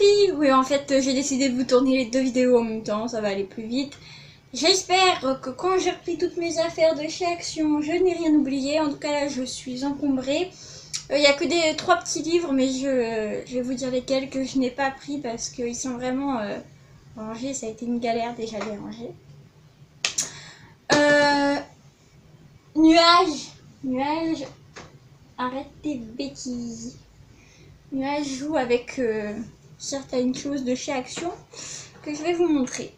filles! Oui, en fait, j'ai décidé de vous tourner les 2 vidéos en même temps, ça va aller plus vite. J'espère que quand j'ai repris toutes mes affaires de chez Action, je n'ai rien oublié. En tout cas, là, je suis encombrée. Il n'y a que des 3 petits livres, mais je vais vous dire lesquels que je n'ai pas pris parce qu'ils sont vraiment rangés. Ça a été une galère déjà de les ranger. Nuage, arrête tes bêtises. Nuage joue avec certaines choses de chez Action que je vais vous montrer.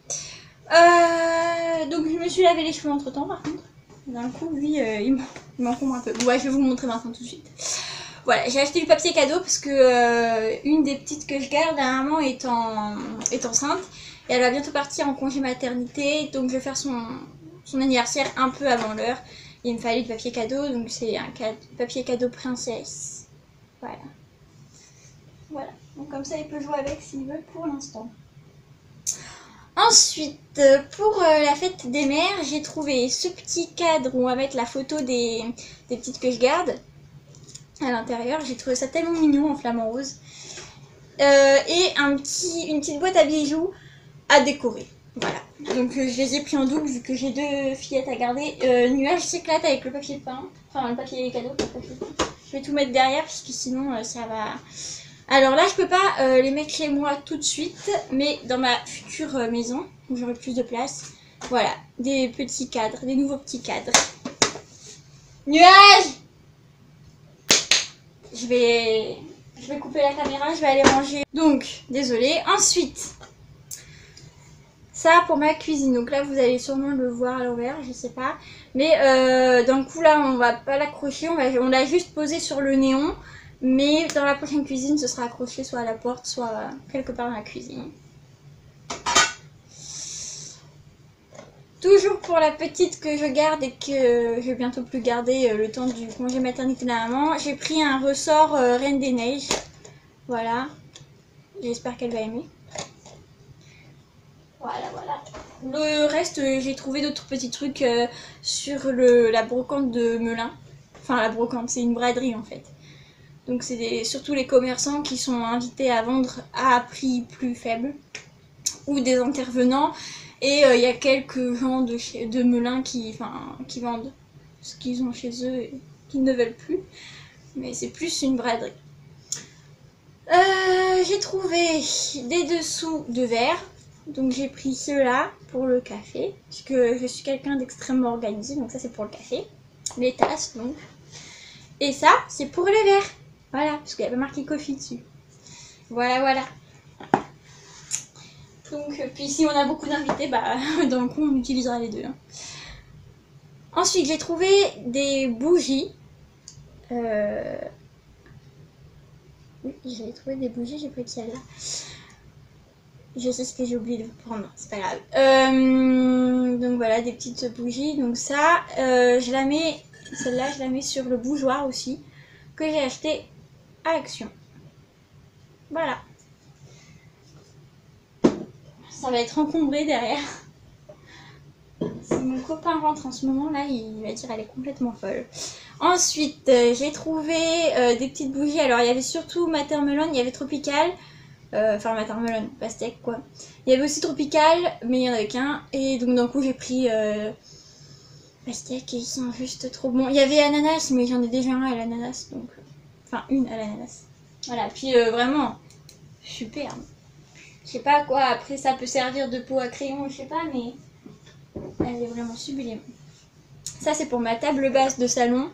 Donc je me suis lavé les cheveux entre temps par contre. D'un coup, lui, il m'encombre un peu. Ouais, je vais vous montrer maintenant tout de suite. Voilà, j'ai acheté du papier cadeau parce que une des petites que je garde, la maman est enceinte et elle va bientôt partir en congé maternité, donc je vais faire son anniversaire un peu avant l'heure. Il me fallait du papier cadeau, donc c'est un papier cadeau princesse. Voilà. Voilà, donc comme ça il peut jouer avec s'il veut pour l'instant. Ensuite, pour la fête des mères, j'ai trouvé ce petit cadre où on va mettre la photo des petites que je garde à l'intérieur. J'ai trouvé ça tellement mignon en flamant rose. Et une petite boîte à bijoux à décorer. Voilà. Donc je les ai pris en double vu que j'ai 2 fillettes à garder. Nuage s'éclate avec le papier peint. Enfin le papier cadeau, pas le papier peint. Je vais tout mettre derrière parce que sinon ça va... Alors là je peux pas les mettre chez moi tout de suite, mais dans ma future maison où j'aurai plus de place. Voilà, des petits cadres, des nouveaux petits cadres. Nuage! Je vais couper la caméra, je vais aller ranger. Donc, désolée. Ensuite, ça pour ma cuisine. Donc là, vous allez sûrement le voir à l'envers, je sais pas. Mais d'un coup, là, on va pas l'accrocher. On l'a juste posé sur le néon. Mais dans la prochaine cuisine, ce sera accroché soit à la porte, soit quelque part dans la cuisine. Toujours pour la petite que je garde et que je vais bientôt plus garder le temps du congé maternité de la maman, j'ai pris un ressort Reine des Neiges. Voilà. J'espère qu'elle va aimer. Voilà, voilà. Le reste, j'ai trouvé d'autres petits trucs sur la brocante de Melun. Enfin, la brocante, c'est une braderie en fait. Donc c'est surtout les commerçants qui sont invités à vendre à prix plus faible. Ou des intervenants. Et il y a quelques gens de Melun qui vendent ce qu'ils ont chez eux et qu'ils ne veulent plus. Mais c'est plus une braderie. J'ai trouvé des dessous de verre. Donc j'ai pris ceux-là pour le café. Puisque je suis quelqu'un d'extrêmement organisé. Donc ça c'est pour le café. Les tasses donc. Et ça c'est pour le verre. Voilà, parce qu'il y avait marqué coffee dessus. Voilà, voilà. Donc, puis si on a beaucoup d'invités, bah, dans le coup, on utilisera les deux. Hein. Ensuite, j'ai trouvé des bougies. Oui, j'ai trouvé des bougies, j'ai pris celle-là. Je sais ce que j'ai oublié de vous prendre, c'est pas grave. Donc voilà, des petites bougies. Donc ça, je la mets, celle-là, je la mets sur le bougeoir aussi, que j'ai acheté à Action. Voilà. Ça va être encombré derrière. Si mon copain rentre en ce moment là, il va dire elle est complètement folle. Ensuite, j'ai trouvé des petites bougies. Alors il y avait surtout Matermelon, il y avait Tropical. Enfin Matermelon, pastèque quoi. Il y avait aussi Tropical, mais il y en avait qu'un. Et donc d'un coup j'ai pris pastèque et ils sont juste trop bons. Il y avait ananas, mais j'en ai déjà un à l'ananas. Donc, enfin une à l'ananas. Voilà, puis vraiment, superbe. Je sais pas à quoi après ça peut servir de pot à crayon, je sais pas, mais elle est vraiment sublime. Ça c'est pour ma table basse de salon.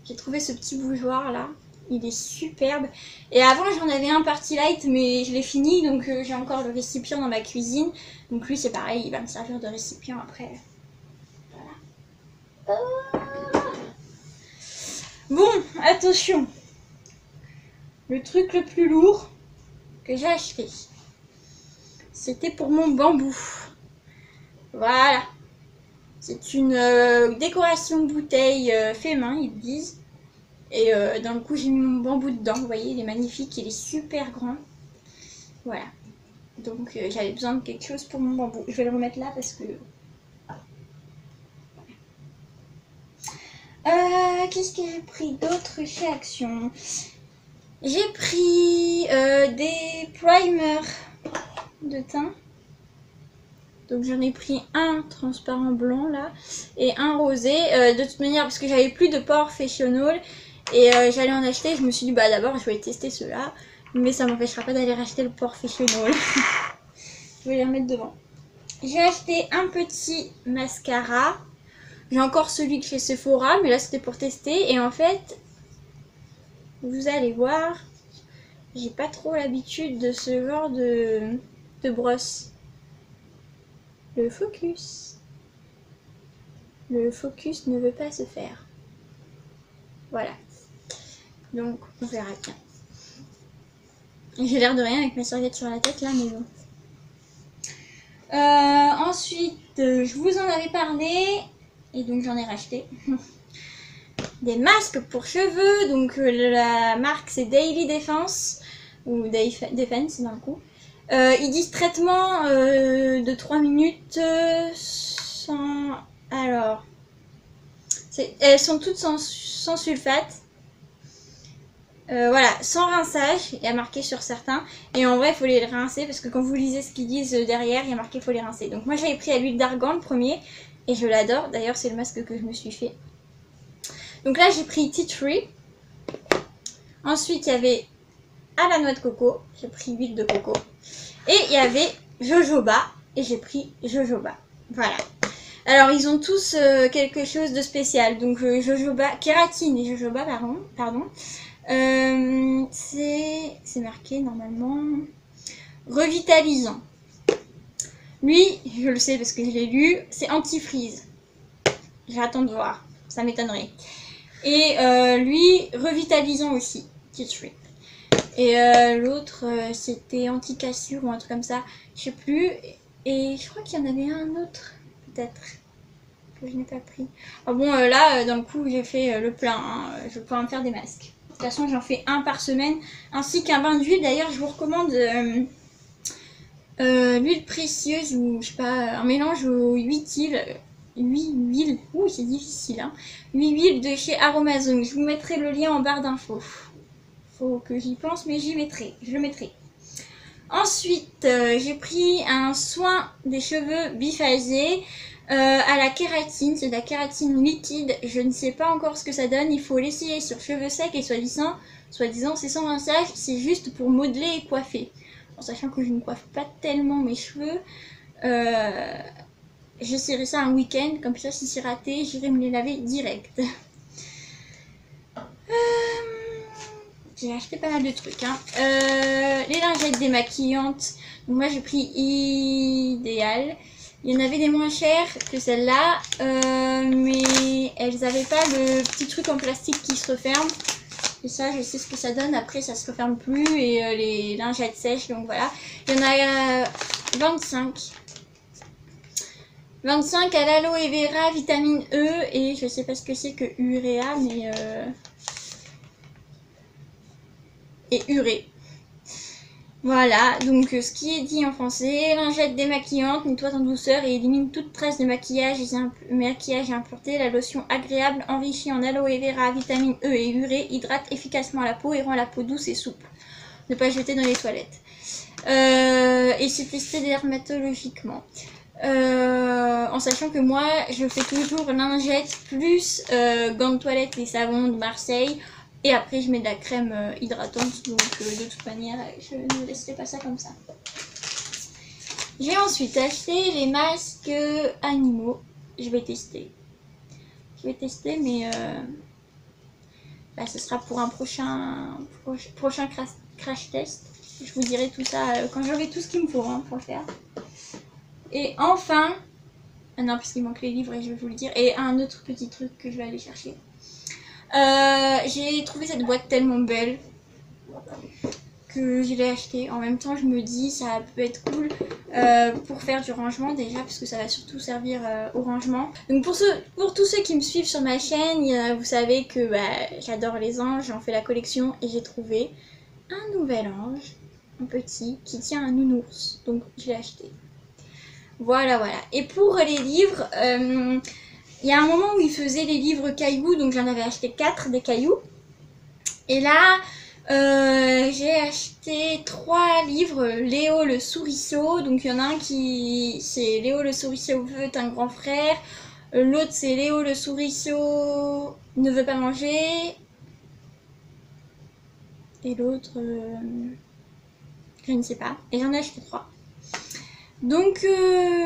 J'ai trouvé ce petit bougeoir là. Il est superbe. Et avant j'en avais un Party Light mais je l'ai fini donc j'ai encore le récipient dans ma cuisine. Donc lui c'est pareil, il va me servir de récipient après. Voilà. Bon, attention. Le truc le plus lourd que j'ai acheté. C'était pour mon bambou. Voilà. C'est une décoration bouteille fait main, ils disent. Et dans le coup, j'ai mis mon bambou dedans. Vous voyez, il est magnifique, il est super grand. Voilà. Donc, j'avais besoin de quelque chose pour mon bambou. Je vais le remettre là parce que... Qu'est-ce que j'ai pris d'autre chez Action? J'ai pris des primers de teint. Donc j'en ai pris un transparent blanc là et un rosé. De toute manière parce que j'avais plus de Professional et j'allais en acheter. Je me suis dit bah d'abord je vais tester ceux-là. Mais ça m'empêchera pas d'aller racheter le Professional. Je vais les remettre devant. J'ai acheté un petit mascara. J'ai encore celui de chez Sephora mais là c'était pour tester. Et en fait vous allez voir, j'ai pas trop l'habitude de ce genre de brosse. Le focus ne veut pas se faire. Voilà. Donc, on verra bien. J'ai l'air de rien avec ma serviette sur la tête là, mais bon. Ensuite, je vous en avais parlé. Et donc, j'en ai racheté. Des masques pour cheveux. Donc, la marque, c'est Daily Defense. Ou Defense, dans le coup. Ils disent traitement de 3 minutes sans... Alors, elles sont toutes sans sulfate. Voilà, sans rinçage, il y a marqué sur certains. Et en vrai, il faut les rincer parce que quand vous lisez ce qu'ils disent derrière, il y a marqué qu'il faut les rincer. Donc moi, j'avais pris à l'huile d'argan le premier et je l'adore. D'ailleurs, c'est le masque que je me suis fait. Donc là, j'ai pris Tea Tree. Ensuite, il y avait à la noix de coco. J'ai pris huile de coco. Et il y avait jojoba et j'ai pris jojoba. Voilà. Alors ils ont tous quelque chose de spécial. Donc jojoba, kératine et jojoba, pardon. C'est marqué normalement revitalisant. Lui, je le sais parce que je l'ai lu, c'est anti-freeze. J'attends de voir, ça m'étonnerait. Et lui, revitalisant aussi, Tea Tree. Et l'autre, c'était anti-cassure ou un truc comme ça, je sais plus. Et je crois qu'il y en avait un autre, peut-être, que je n'ai pas pris. Ah bon, là, dans le coup, j'ai fait le plein. Hein. Je peux en faire des masques. De toute façon, j'en fais un par semaine, ainsi qu'un bain d'huile. D'ailleurs, je vous recommande l'huile précieuse, ou je sais pas, un mélange aux 8 huiles. 8 huiles, ouh, c'est difficile, hein. 8 huiles de chez Aromazone. Je vous mettrai le lien en barre d'infos. Faut que j'y pense, mais je le mettrai. Ensuite, j'ai pris un soin des cheveux biphasé à la kératine. C'est de la kératine liquide. Je ne sais pas encore ce que ça donne. Il faut l'essayer sur cheveux secs et soi-disant c'est sans rinçage. C'est juste pour modeler et coiffer. En sachant que je ne coiffe pas tellement mes cheveux. J'essaierai ça un week-end. Comme ça, si c'est raté, j'irai me les laver direct. J'ai acheté pas mal de trucs. Hein. Les lingettes démaquillantes. Donc moi j'ai pris Idéal. Il y en avait des moins chères que celle-là. Mais elles n'avaient pas le petit truc en plastique qui se referme. Et ça, je sais ce que ça donne. Après, ça se referme plus. Et les lingettes sèches. Donc voilà. Il y en a 25. 25 à l'aloe vera, vitamine E. Et je sais pas ce que c'est que uréa. Mais... et urée. Voilà, donc ce qui est dit en français, lingette démaquillante, nettoie en douceur et élimine toute trace de maquillage et impureté. La lotion agréable, enrichie en aloe vera, vitamine E et urée, hydrate efficacement la peau et rend la peau douce et souple. Ne pas jeter dans les toilettes. Et c'est testé dermatologiquement. En sachant que moi, je fais toujours lingette plus gants de toilette et savon de Marseille. Et après, je mets de la crème hydratante. Donc, de toute manière, je ne laisserai pas ça comme ça. J'ai ensuite acheté les masques animaux. Je vais tester. Mais bah, ce sera pour un prochain crash test. Je vous dirai tout ça quand j'aurai tout ce qu'il me faut hein, pour le faire. Et enfin... Ah non, parce qu'il manque les livres et je vais vous le dire. Et un autre petit truc que je vais aller chercher. J'ai trouvé cette boîte tellement belle que je l'ai achetée. En même temps, je me dis ça peut être cool pour faire du rangement déjà, parce que ça va surtout servir au rangement. Donc pour tous ceux qui me suivent sur ma chaîne, vous savez que j'adore les anges, j'en fais la collection et j'ai trouvé un nouvel ange, un petit, qui tient un nounours. Donc je l'ai acheté. Voilà. Et pour les livres... il y a un moment où il faisait les livres cailloux, donc j'en avais acheté 4 des cailloux. Et là, J'ai acheté 3 livres, Léo le souriceau. Donc il y en a un qui c'est Léo le souriceau veut un grand frère. L'autre c'est Léo le souriceau ne veut pas manger. Et l'autre, je ne sais pas. Et j'en ai acheté 3. Donc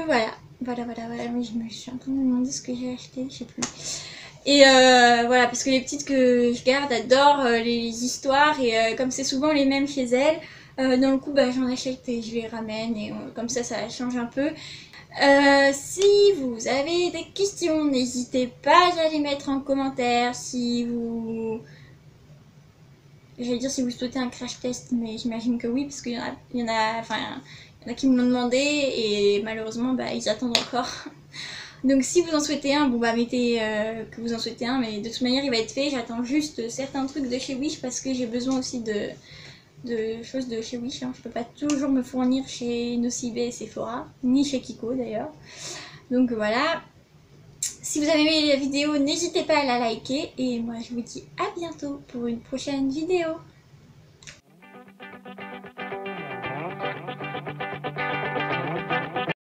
voilà. Voilà. Mais je me suis un peu demandé ce que j'ai acheté, je sais plus. Et voilà, parce que les petites que je garde adorent les histoires et comme c'est souvent les mêmes chez elles, dans le coup bah, j'en achète et je les ramène et comme ça change un peu. Si vous avez des questions, n'hésitez pas à les mettre en commentaire. Si vous... J'allais dire si vous souhaitez un crash test, mais j'imagine que oui, parce qu'il y en a qui me l'ont demandé et malheureusement bah, ils attendent encore. Donc si vous en souhaitez un, bon bah mettez que vous en souhaitez un, mais de toute manière il va être fait. J'attends juste certains trucs de chez Wish parce que j'ai besoin aussi de choses de chez Wish. Hein. Je peux pas toujours me fournir chez Nocibé et Sephora, ni chez Kiko d'ailleurs. Donc voilà. Si vous avez aimé la vidéo, n'hésitez pas à la liker et moi je vous dis à bientôt pour une prochaine vidéo.